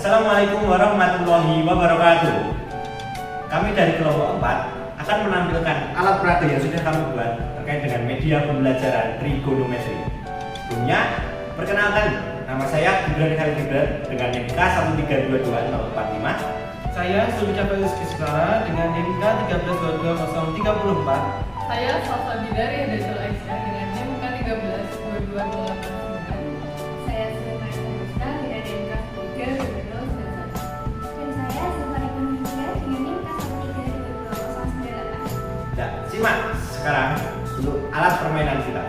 Assalamualaikum warahmatullahi wabarakatuh. Kami dari kelompok 4 akan menampilkan alat peraga yang sudah kami buat terkait dengan media pembelajaran trigonometri. Sebelumnya, perkenalkan, nama saya Gibran Khalil Gibran dengan NIK 1322045. Saya Sulika Rizky Sukara dengan NIK 1322034. Saya Salsa Bidari Hadatul Aisyah dengan NIK 1322089. Saya Sulika Rizka dengan NIK 1322091. Dan saya Zulfari Indonesia dengan NIK 1322098. Nah, simak sekarang untuk alat permainan kita.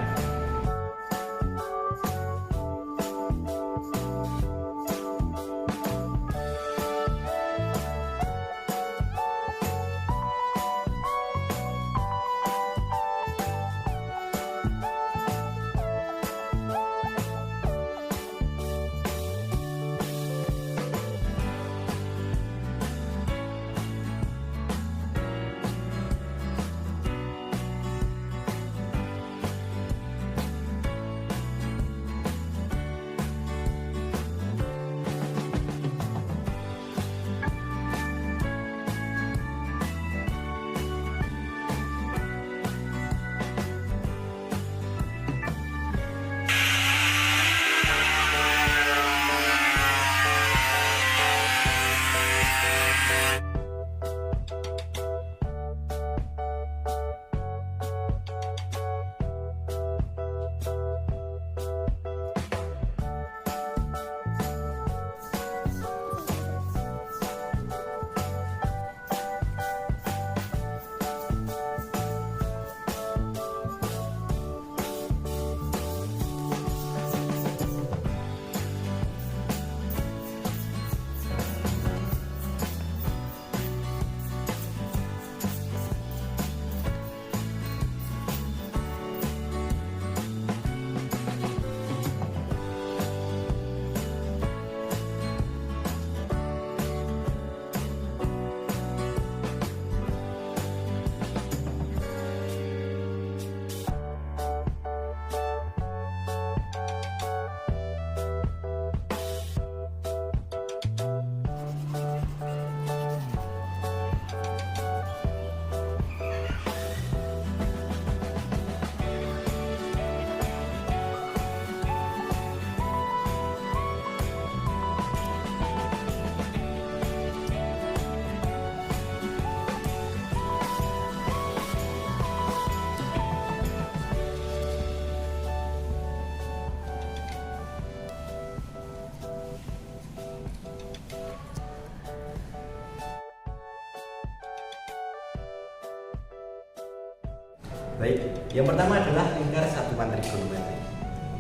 Baik, yang pertama adalah lingkar satuan trigonometri.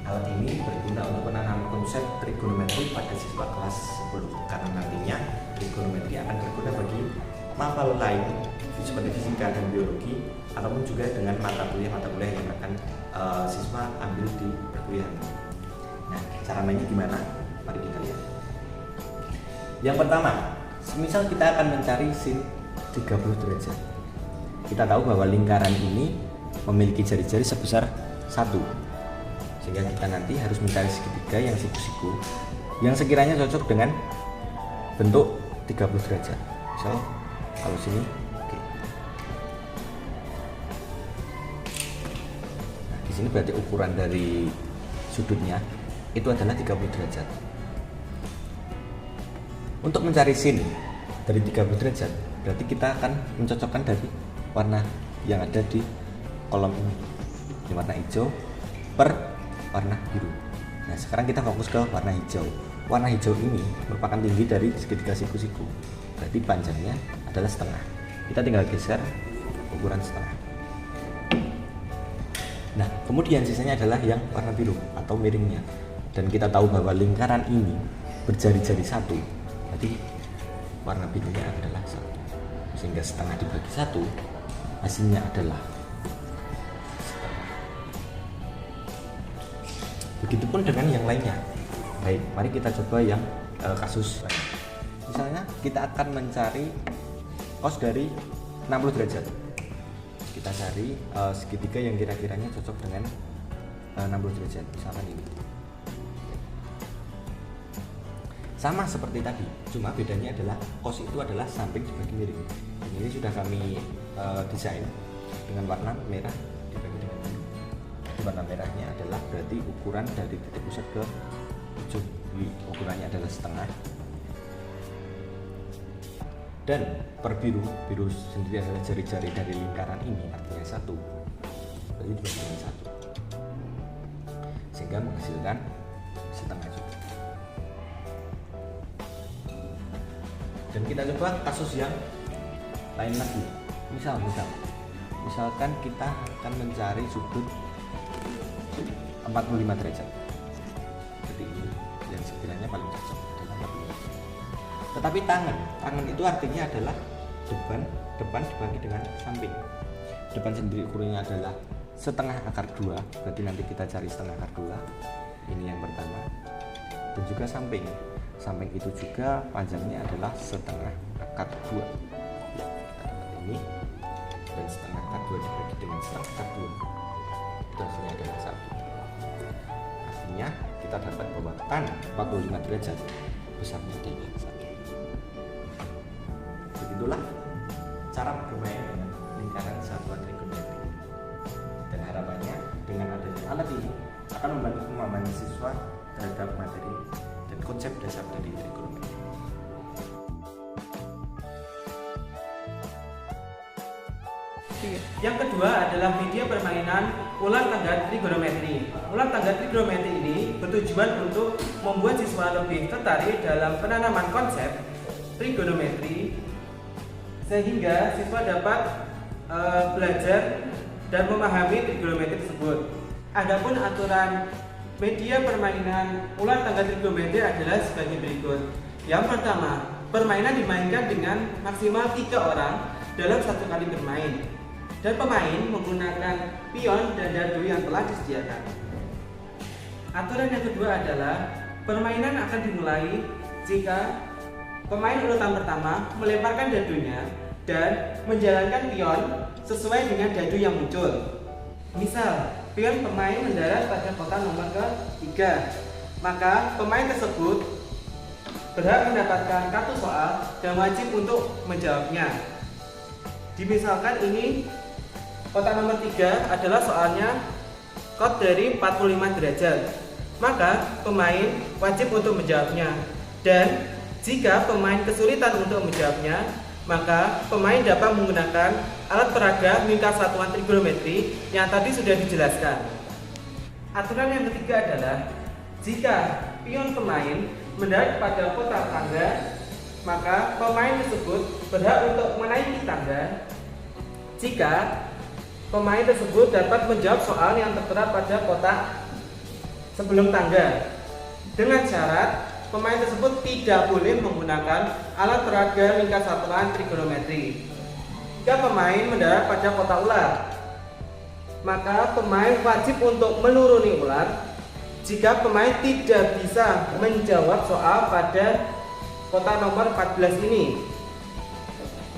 Alat ini berguna untuk menanam konsep trigonometri pada siswa kelas 10 karena nantinya trigonometri akan berguna bagi mapel lain seperti fisika dan biologi ataupun juga dengan mata kuliah yang akan siswa ambil di perkuliahan. Nah, cara mainnya gimana? Mari kita lihat. Yang pertama, semisal kita akan mencari sin 30 derajat. Kita tahu bahwa lingkaran ini memiliki jari-jari sebesar 1, sehingga kita nanti harus mencari segitiga yang siku-siku yang sekiranya cocok dengan bentuk 30 derajat. Misal kalau sini, oke. Nah, di sini berarti ukuran dari sudutnya itu adalah 30 derajat. Untuk mencari sin dari 30 derajat, berarti kita akan mencocokkan dari warna yang ada di kolom ini warna hijau per warna biru. Nah, sekarang kita fokus ke warna hijau. Warna hijau ini merupakan tinggi dari segitiga siku-siku, berarti panjangnya adalah setengah. Kita tinggal geser ukuran setengah. Nah, kemudian sisanya adalah yang warna biru atau miringnya. Dan kita tahu bahwa lingkaran ini berjari-jari 1, berarti warna birunya adalah 1, sehingga setengah dibagi 1 hasilnya adalah setengah. Begitupun dengan yang lainnya. Baik, mari kita coba yang kasus lain. Misalnya kita akan mencari cos dari 60 derajat. Kita cari segitiga yang kira-kiranya cocok dengan 60 derajat, misalkan ini. Sama seperti tadi, cuma bedanya adalah cos itu adalah samping dibagi miring. Dan ini sudah kami desain dengan warna merah dibagi dengan biru. Warna merahnya adalah berarti ukuran dari titik pusat ke ujung. Ukurannya adalah setengah. Dan per biru sendiri adalah jari-jari dari lingkaran ini, artinya 1. Berarti dibagi dengan 1, sehingga menghasilkan setengah juga. Dan kita coba kasus yang lain lagi. Misalkan kita akan mencari sudut 45 derajat. Seperti ini yang sekiranya paling cocok adalah 45. Tetapi tangan itu artinya adalah depan dibagi dengan samping. Depan sendiri ukurannya adalah setengah akar 2, berarti nanti kita cari setengah akar 2. Ini yang pertama. Dan juga samping itu juga panjangnya adalah setengah akar 2. Ya, kita dapat ini, dan setengah akar 2 dibagi dengan setengah akar 2, itu hasilnya adalah 1. Artinya kita dapat bahwa tan 45 derajat besarnya adalah 1. Begitulah cara bermain dengan lingkaran satuan trigonometri. Dan harapannya dengan adanya alat ini akan membantu pemahaman siswa terhadap materi dan konsep dasar dari trigonometri. Yang kedua adalah media permainan ular tangga trigonometri. Ular tangga trigonometri ini bertujuan untuk membuat siswa lebih tertarik dalam penanaman konsep trigonometri, sehingga siswa dapat belajar dan memahami trigonometri tersebut. Adapun aturan media permainan ular tangga trigonometri adalah sebagai berikut. Yang pertama, permainan dimainkan dengan maksimal 3 orang dalam satu kali bermain, dan pemain menggunakan pion dan dadu yang telah disediakan. Aturan yang kedua adalah permainan akan dimulai jika pemain urutan pertama melemparkan dadunya dan menjalankan pion sesuai dengan dadu yang muncul. Misal, pion pemain mendarat pada kotak nomor ke-3, maka pemain tersebut berhak mendapatkan kartu soal dan wajib untuk menjawabnya. Dimisalkan ini kotak nomor 3 adalah soalnya kot dari 45 derajat, maka pemain wajib untuk menjawabnya. Dan jika pemain kesulitan untuk menjawabnya, maka pemain dapat menggunakan alat peraga lingkar satuan trigonometri yang tadi sudah dijelaskan. Aturan yang ketiga adalah jika pion pemain mendarat pada kotak tangga, maka pemain tersebut berhak untuk menaiki tangga jika pemain tersebut dapat menjawab soal yang tertera pada kotak sebelum tangga, dengan syarat pemain tersebut tidak boleh menggunakan alat peraga lingkar satuan trigonometri. Jika pemain mendarat pada kotak ular, maka pemain wajib untuk menuruni ular jika pemain tidak bisa menjawab soal pada kotak nomor 14 ini,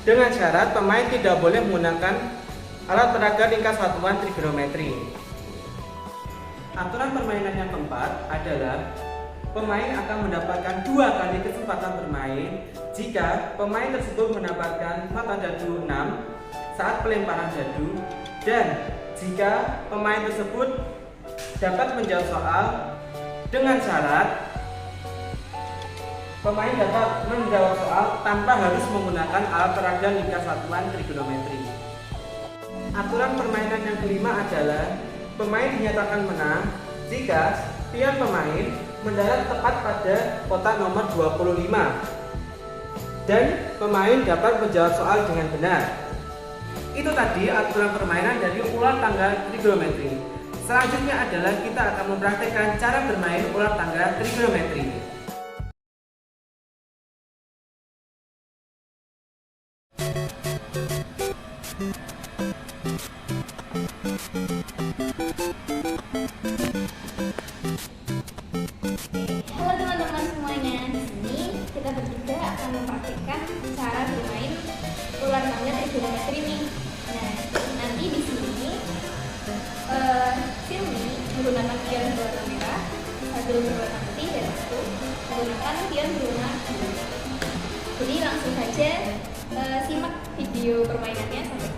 dengan syarat pemain tidak boleh menggunakan alat peraga lingkar satuan trigonometri. Aturan permainan yang keempat adalah pemain akan mendapatkan 2 kali kesempatan bermain jika pemain tersebut mendapatkan mata dadu 6 saat pelemparan dadu, dan jika pemain tersebut dapat menjawab soal dengan syarat pemain dapat menjawab soal tanpa harus menggunakan alat peraga lingkar satuan trigonometri. Aturan permainan yang kelima adalah pemain dinyatakan menang jika pion pemain mendarat tepat pada kotak nomor 25 dan pemain dapat menjawab soal dengan benar. Itu tadi aturan permainan dari ular tangga trigonometri. Selanjutnya adalah kita akan mempraktikkan cara bermain ular tangga trigonometri. Halo teman-teman semuanya, di sini kita bertiga akan mempraktikkan cara bermain ular tangga trigonometri ini. Nah, nanti di sini Silmi menggunakan pion berwarna merah sambil berwarna putih dan aku menggunakan pion berwarna biru. Jadi langsung saja simak video permainannya sampai.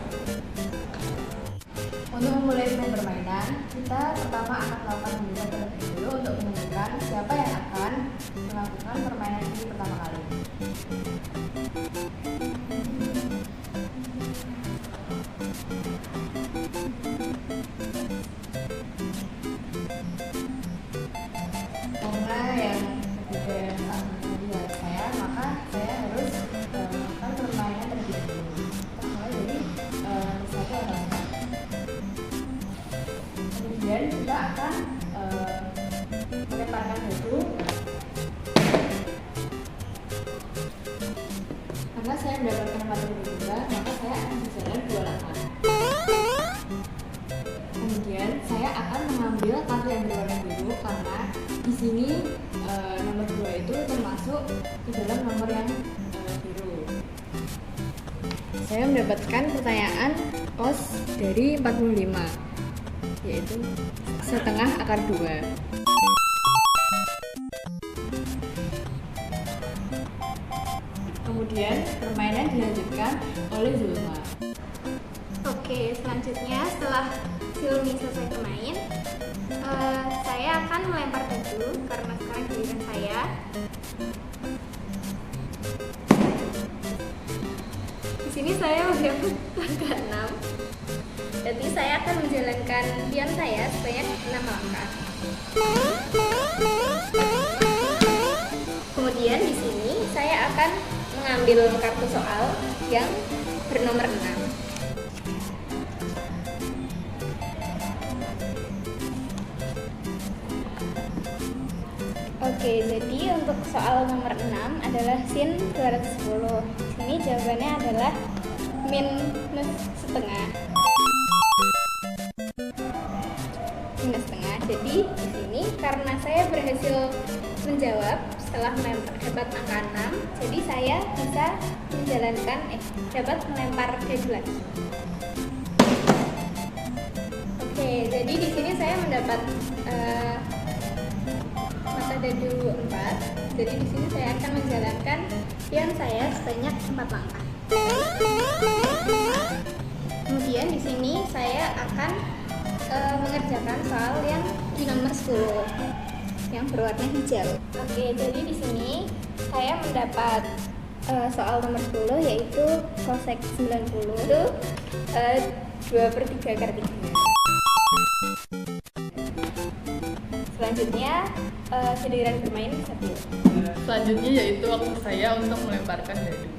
Untuk memulai permainan, kita pertama akan melakukan pembukaan terlebih dulu untuk menentukan siapa yang akan melakukan permainan ini pertama kali. Karena yang ketiga yang sama saya, maka saya harus melakukan permainan terlebih dulu. Mulai dari satu atau empat. Kemudian kita akan melemparkan dadu. Karena saya mendapatkan materi juga, maka saya akan berjalan 2 langkah. Kemudian saya akan mengambil kartu yang berwarna biru karena di sini nomor 2 itu termasuk di dalam nomor yang biru. Saya mendapatkan pertanyaan kos dari 45, yaitu setengah akar 2. Kemudian permainan dilanjutkan oleh Zulma. Oke, selanjutnya setelah Silmi selesai bermain, saya akan melempar dadu karena sekarang giliran saya. Di sini saya mendapat angka 6. Jadi saya akan menjalankan pion saya sebanyak 6 langkah. Kemudian di sini saya akan mengambil kartu soal yang bernomor 6. Oke, jadi untuk soal nomor 6 adalah sin 210. Sini jawabannya adalah minus setengah. Minus setengah. Jadi di sini karena saya berhasil menjawab setelah dapat angka 6, jadi saya bisa menjalankan dapat melempar dadu lagi. Oke, jadi di sini saya mendapat mata dadu 4. Jadi di sini saya akan menjalankan pion saya sebanyak 4 langkah. Kemudian di sini saya akan mengerjakan soal yang di nomor 10 yang berwarna hijau. Oke, jadi di sini saya mendapat soal nomor 10 yaitu cosec 90 itu 2/3 akar 3. Selanjutnya giliran bermain Sabil. Selanjutnya yaitu waktu saya untuk melemparkan dadu.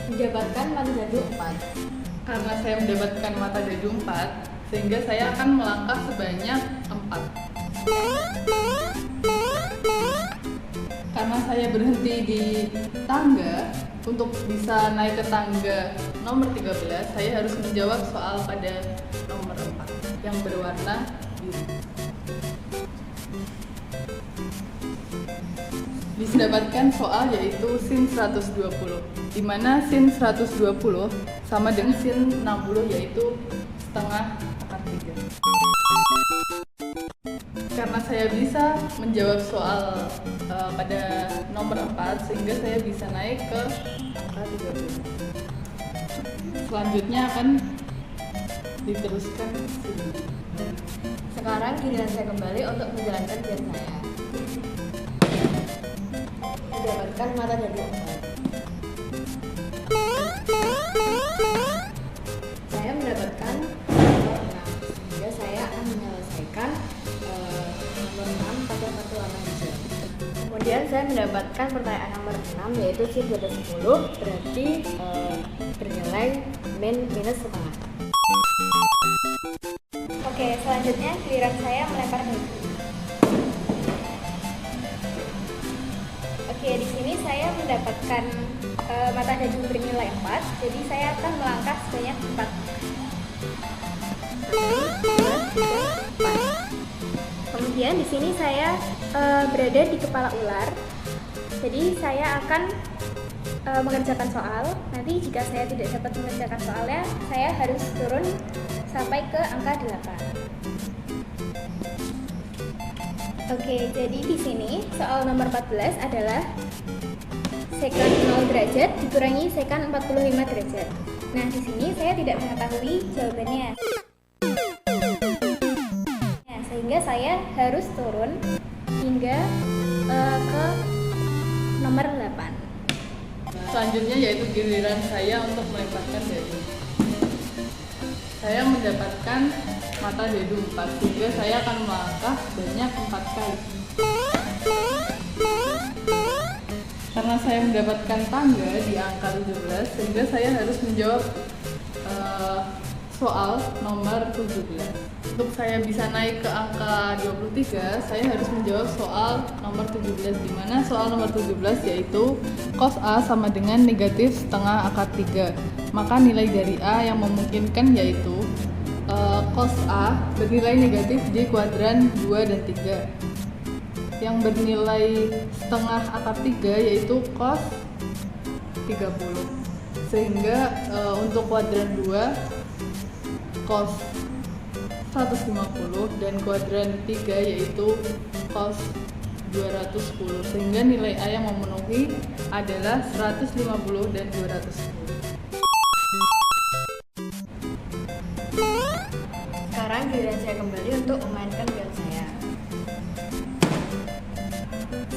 Mendapatkan mata dadu 4. Karena saya mendapatkan mata dadu 4, sehingga saya akan melangkah sebanyak 4. Karena saya berhenti di tangga, untuk bisa naik ke tangga nomor 13, saya harus menjawab soal pada nomor 4 yang berwarna biru. Didapatkan soal yaitu sin 120, di mana sin 120 sama dengan sin 60 yaitu setengah akar 3. Karena saya bisa menjawab soal pada nomor 4, sehingga saya bisa naik ke angka 30. Selanjutnya akan diteruskan sini. Sekarang giliran saya kembali untuk menjalankan pion saya. Mendapatkan mata dadu 4. Saya mendapatkan nomor 6, sehingga saya akan menyelesaikan nomor 6 pada kartu warna hijau. Kemudian saya mendapatkan pertanyaan nomor 6 yaitu sin 210, berarti bernilai minus setengah. Oke, selanjutnya giliran saya melempar dadu. Oke, di sini saya mendapatkan mata dadu bernilai 4, jadi saya akan melangkah sebanyak 4. 1, 2, 3, 4. Kemudian di sini saya berada di kepala ular, jadi saya akan mengerjakan soal. Nanti jika saya tidak dapat mengerjakan soalnya, saya harus turun sampai ke angka 8. Oke, jadi di sini soal nomor 14 adalah sekan 0 derajat dikurangi sekan 45 derajat. Nah, di sini saya tidak mengetahui jawabannya. Nah, sehingga saya harus turun hingga ke nomor 8. Selanjutnya yaitu giliran saya untuk melemparkan dadu. Saya mendapatkan mata dadu 4, sehingga saya akan melangkah sebanyak 4 kali. Karena saya mendapatkan tangga di angka 17, sehingga saya harus menjawab soal nomor 17. Untuk saya bisa naik ke angka 23, saya harus menjawab soal nomor 17, di mana soal nomor 17 yaitu cos A sama dengan negatif setengah akar 3. Maka nilai dari A yang memungkinkan yaitu cos A bernilai negatif di kuadran 2 dan 3. Yang bernilai setengah akar 3 yaitu cos 30. Sehingga untuk kuadran 2 cos 150 dan kuadran 3 yaitu cos 210, sehingga nilai A yang memenuhi adalah 150 dan 210. Sekarang giliran saya kembali untuk memainkan pion saya.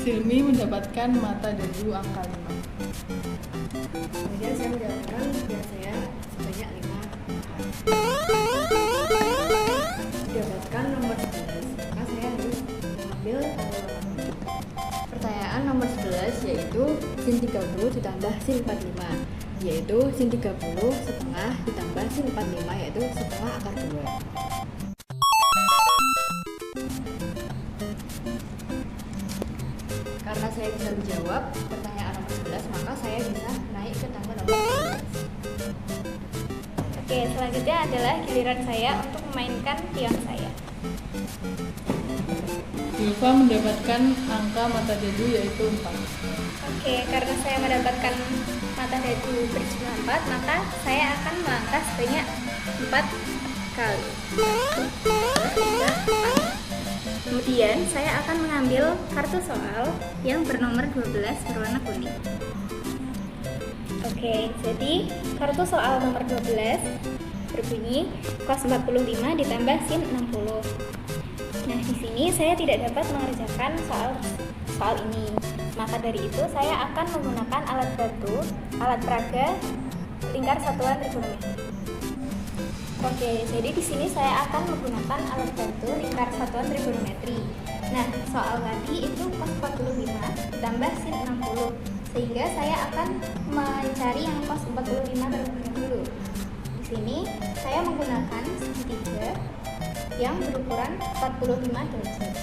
Silmi mendapatkan mata dadu angka 5. Kemudian saya menjalankan pion saya sebanyak 5 dapatkan nomor 11, maka saya harus mengambil pertanyaan nomor 11 yaitu sin 30 ditambah sin 45, yaitu sin 30 setengah ditambah sin 45 yaitu setengah akar 2. Karena saya bisa menjawab pertanyaan nomor 11, maka saya bisa naik ke tangga nomor 12. Oke, selanjutnya adalah giliran saya untuk memainkan pion saya. Zulfa mendapatkan angka mata dadu yaitu 4. Oke, karena saya mendapatkan mata dadu berjumlah 4, maka saya akan melangkah sebanyak 4 kali. 1, 2, 3, 4. Kemudian saya akan mengambil kartu soal yang bernomor 12 berwarna kuning. Oke, jadi kartu soal nomor 12 berbunyi cos 45 ditambah sin 60. Nah, di sini saya tidak dapat mengerjakan soal ini. Maka dari itu saya akan menggunakan alat bantu, alat peraga lingkar satuan trigonometri. Oke, jadi di sini saya akan menggunakan alat bantu lingkar satuan trigonometri. Nah, soal tadi itu cos 45 ditambah sin 60. Sehingga saya akan mencari yang cos 45 terlebih dahulu. Di sini saya menggunakan segitiga yang berukuran 45 derajat.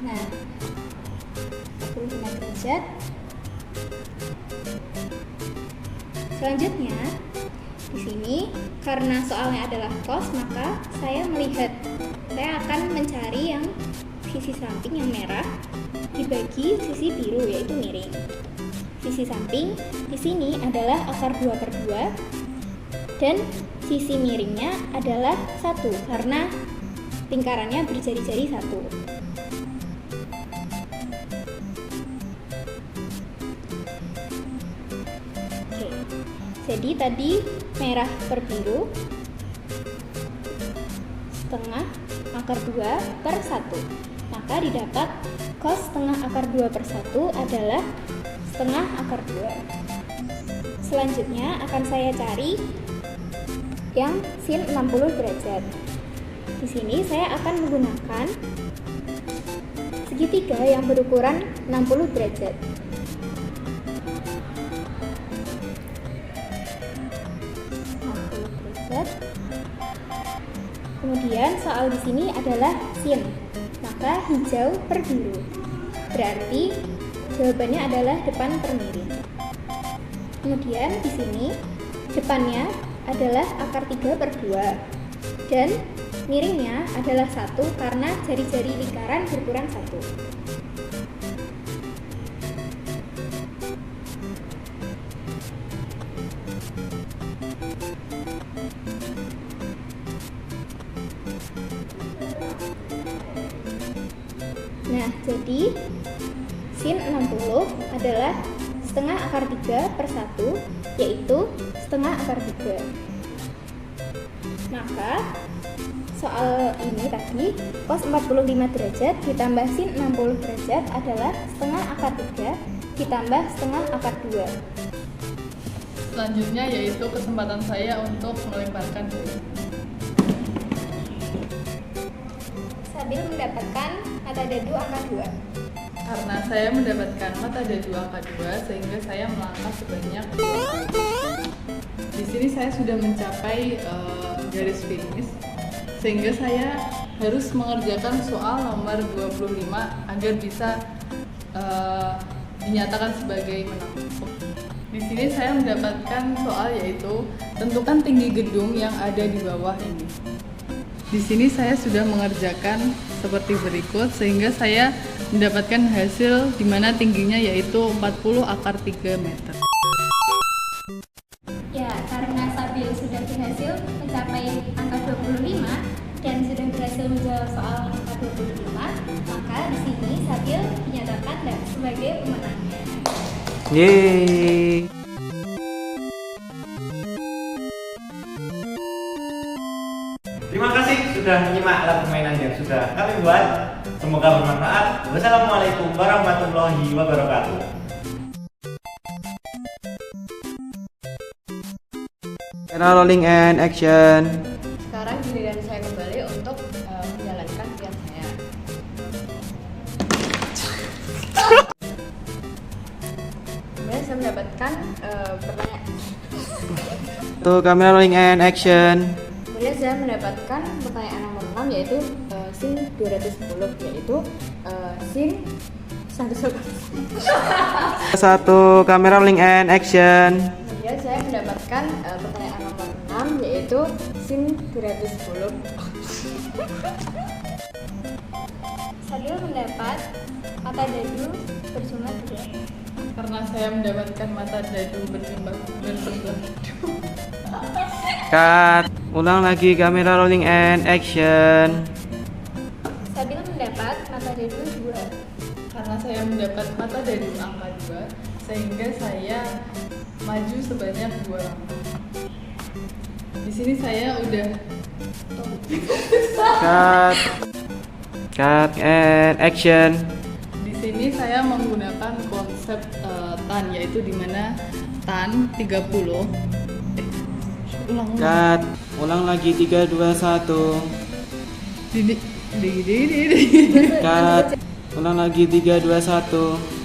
Nah, 45 derajat. Selanjutnya, di sini karena soalnya adalah cos, maka saya akan mencari yang sisi samping yang merah dibagi sisi biru yaitu miring. Sisi samping di sini adalah akar 2/2 dan sisi miringnya adalah 1 karena lingkarannya berjari-jari 1. Oke. Jadi tadi merah per biru setengah akar 2/1. Maka didapat cos setengah akar 2/1 adalah setengah akar 2. Selanjutnya akan saya cari yang sin 60 derajat. Di sini saya akan menggunakan segitiga yang berukuran 60 derajat. Kemudian soal di sini adalah sin, maka hijau per biru. Berarti jawabannya adalah depan per miring. Kemudian di sini depannya adalah akar 3/2 dan miringnya adalah 1 karena jari-jari lingkaran berukuran 1. Nah, jadi sin 60 adalah setengah akar 3 per 1, yaitu setengah akar 3. Maka soal ini tadi, cos 45 derajat ditambah sin 60 derajat adalah setengah akar 3 ditambah setengah akar 2. Selanjutnya yaitu kesempatan saya untuk melemparkan diri. Sambil mendapatkan mata dadu angka 2. Karena saya mendapatkan mata dadu angka 2, sehingga saya melangkah sebanyak 2 kali. Di sini saya sudah mencapai garis finish, sehingga saya harus mengerjakan soal nomor 25 agar bisa dinyatakan sebagai menang. Di sini saya mendapatkan soal yaitu tentukan tinggi gedung yang ada di bawah ini. Di sini saya sudah mengerjakan seperti berikut, sehingga saya mendapatkan hasil di mana tingginya yaitu 40 akar 3 meter. Ya, karena Sabil sudah berhasil mencapai angka 25 dan sudah berhasil menjawab soal angka 25, maka di sini Sabil dinyatakan sebagai pemenangnya. Yeay. Terima kasih sudah menyimak alat permainan yang sudah kami buat. Semoga bermanfaat. Wassalamualaikum warahmatullahi wabarakatuh. Kamera rolling and action. Sekarang giliran saya kembali untuk menjalankan pilihan saya. Kemudian saya mendapatkan pertanyaan. Tuh, kamera rolling and action. Kemudian saya mendapatkan pertanyaan nomor 6 yaitu sin 210, yaitu sin 110. Satu, kamera rolling and action. Kemudian saya mendapatkan pertanyaan nomor 6 yaitu sin 210. Sabil mendapat mata dadu berjumlah 2. Karena saya mendapatkan mata dadu berjumlah 2. Cut. Ulang lagi, kamera rolling and action. Sabil mendapat mata dadu 2. Karena saya mendapat mata dadu angka 2, sehingga saya maju sebanyak 2 langkah. Di sini saya udah Cut. Cut and action. di sini saya menggunakan konsep tan, yaitu di mana tan 30. Ulang. Cut. Ulang lagi, 3, 2, 1. Di. Cut. Ulang lagi, 3, 2, 1.